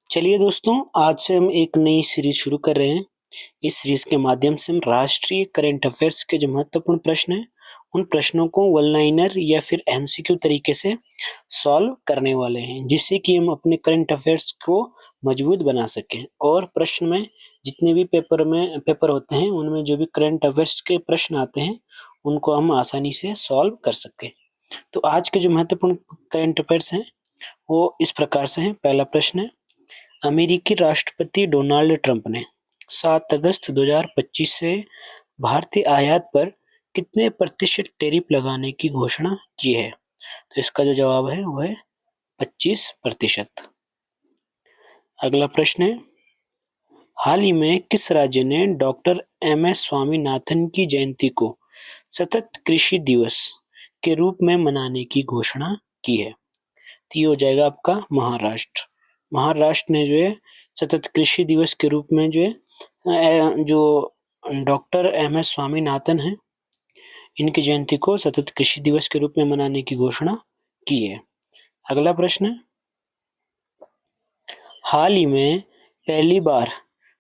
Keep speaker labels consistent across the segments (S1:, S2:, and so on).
S1: चलिए दोस्तों, आज से हम एक नई सीरीज शुरू कर रहे हैं। इस सीरीज के माध्यम से हम राष्ट्रीय करंट अफेयर्स के जो महत्वपूर्ण प्रश्न हैं, उन प्रश्नों को वन लाइनर या फिर एमसीक्यू तरीके से सॉल्व करने वाले हैं, जिससे कि हम अपने करंट अफेयर्स को मजबूत बना सकें। और प्रश्न में जितने भी पेपर होते हैं, उनमें जो भी करंट अफेयर्स के प्रश्न आते हैं, उनको हम आसानी से सॉल्व कर सकें। तो आज के जो महत्वपूर्ण करंट अफेयर्स हैं, वो इस प्रकार से हैं। पहला प्रश्न है, अमेरिकी राष्ट्रपति डोनाल्ड ट्रंप ने 7 अगस्त 2025 से भारतीय आयात पर कितने प्रतिशत टैरिफ लगाने की घोषणा की है? तो इसका जो जवाब है वो है 25%। अगला प्रश्न है, हाल ही में किस राज्य ने डॉक्टर एम.एस. स्वामीनाथन की जयंती को सतत कृषि दिवस के रूप में मनाने की घोषणा की है? तो ये हो जाएगा आपका महाराष्ट्र। महाराष्ट्र ने जो है सतत कृषि दिवस के रूप में जो है जो डॉक्टर एम.एस. स्वामीनाथन हैं, इनकी जयंती को सतत कृषि दिवस के रूप में मनाने की घोषणा की है। अगला प्रश्न है, हाल ही में पहली बार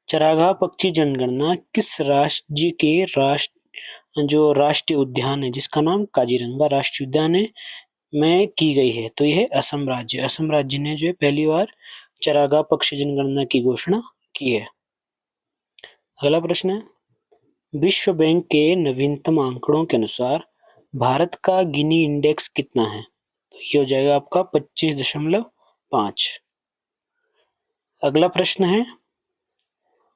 S1: चरागाह पक्षी जनगणना किस राज्य के राष्ट्रीय उद्यान है, जिसका नाम काजीरंगा राष्ट्रीय उद्यान है, में की गई है? तो यह असम राज्य। असम राज्य ने जो है पहली बार चरागाह पक्षी जनगणना की घोषणा की है। अगला प्रश्न है, विश्व बैंक के नवीनतम आंकड़ों के अनुसार भारत का गिनी इंडेक्स कितना है? तो ये हो जाएगा आपका 25.5। अगला प्रश्न है,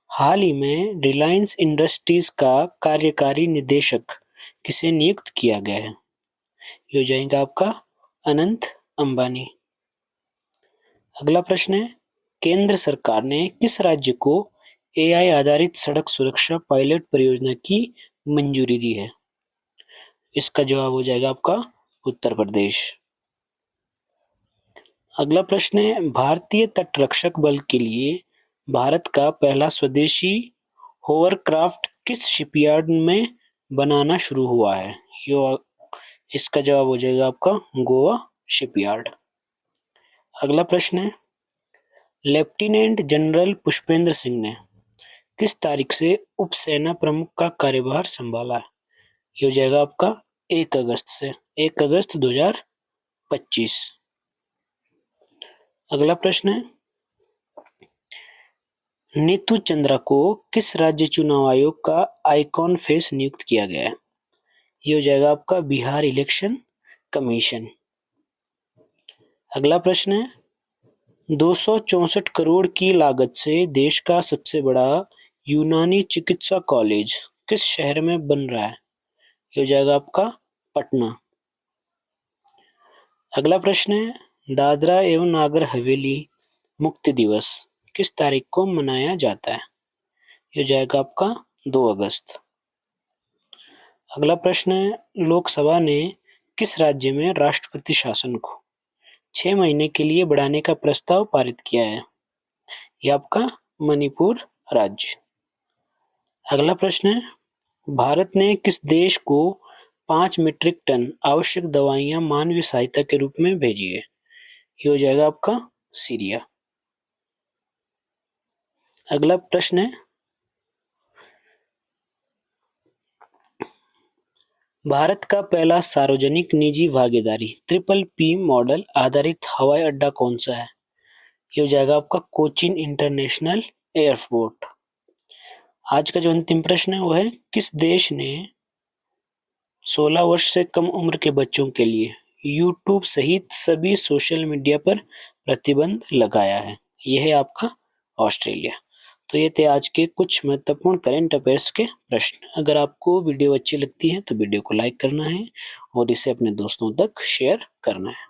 S1: हाल ही में रिलायंस इंडस्ट्रीज का कार्यकारी निदेशक किसे नियुक्त किया गया है? ये हो जाएगा आपका अनंत अंबानी। अगला प्रश्न है, केंद्र सरकार ने किस राज्य को एआई आधारित सड़क सुरक्षा पायलट परियोजना की मंजूरी दी है? इसका जवाब हो जाएगा आपका उत्तर प्रदेश। अगला प्रश्न है, भारतीय तटरक्षक बल के लिए भारत का पहला स्वदेशी होवरक्राफ्ट किस शिपयार्ड में बनाना शुरू हुआ है? इसका जवाब हो जाएगा आपका गोवा शिपयार्ड। अगला प्रश्न है, लेफ्टिनेंट जनरल पुष्पेंद्र सिंह ने किस तारीख से उप सेना प्रमुख का कार्यभार संभाला है? ये हो जाएगा आपका 1 अगस्त से 1 अगस्त 2025। अगला प्रश्न है, नीतू चंद्रा को किस राज्य चुनाव आयोग का आइकॉन फेस नियुक्त किया गया है? ये हो जाएगा आपका बिहार इलेक्शन कमीशन। अगला प्रश्न है, 264 करोड़ की लागत से देश का सबसे बड़ा यूनानी चिकित्सा कॉलेज किस शहर में बन रहा है? ये हो जाएगा आपका पटना। अगला प्रश्न है, दादरा एवं नागर हवेली मुक्ति दिवस किस तारीख को मनाया जाता है? ये हो जाएगा आपका 2 अगस्त। अगला प्रश्न है, लोकसभा ने किस राज्य में राष्ट्रपति शासन को 6 महीने के लिए बढ़ाने का प्रस्ताव पारित किया है? ये आपका मणिपुर राज्य। अगला प्रश्न है, भारत ने किस देश को 5 मीट्रिक टन आवश्यक दवाइयां मानवीय सहायता के रूप में भेजी है? ये हो जाएगा आपका सीरिया। अगला प्रश्न है, भारत का पहला सार्वजनिक निजी भागीदारी PPP मॉडल आधारित हवाई अड्डा कौन सा है? ये हो जाएगा आपका कोचीन इंटरनेशनल एयरपोर्ट। आज का जो अंतिम प्रश्न है वो है, किस देश ने 16 वर्ष से कम उम्र के बच्चों के लिए यूट्यूब सहित सभी सोशल मीडिया पर प्रतिबंध लगाया है? यह है आपका ऑस्ट्रेलिया। तो ये थे आज के कुछ महत्वपूर्ण करंट अफेयर्स के प्रश्न। अगर आपको वीडियो अच्छी लगती है तो वीडियो को लाइक करना है और इसे अपने दोस्तों तक शेयर करना है।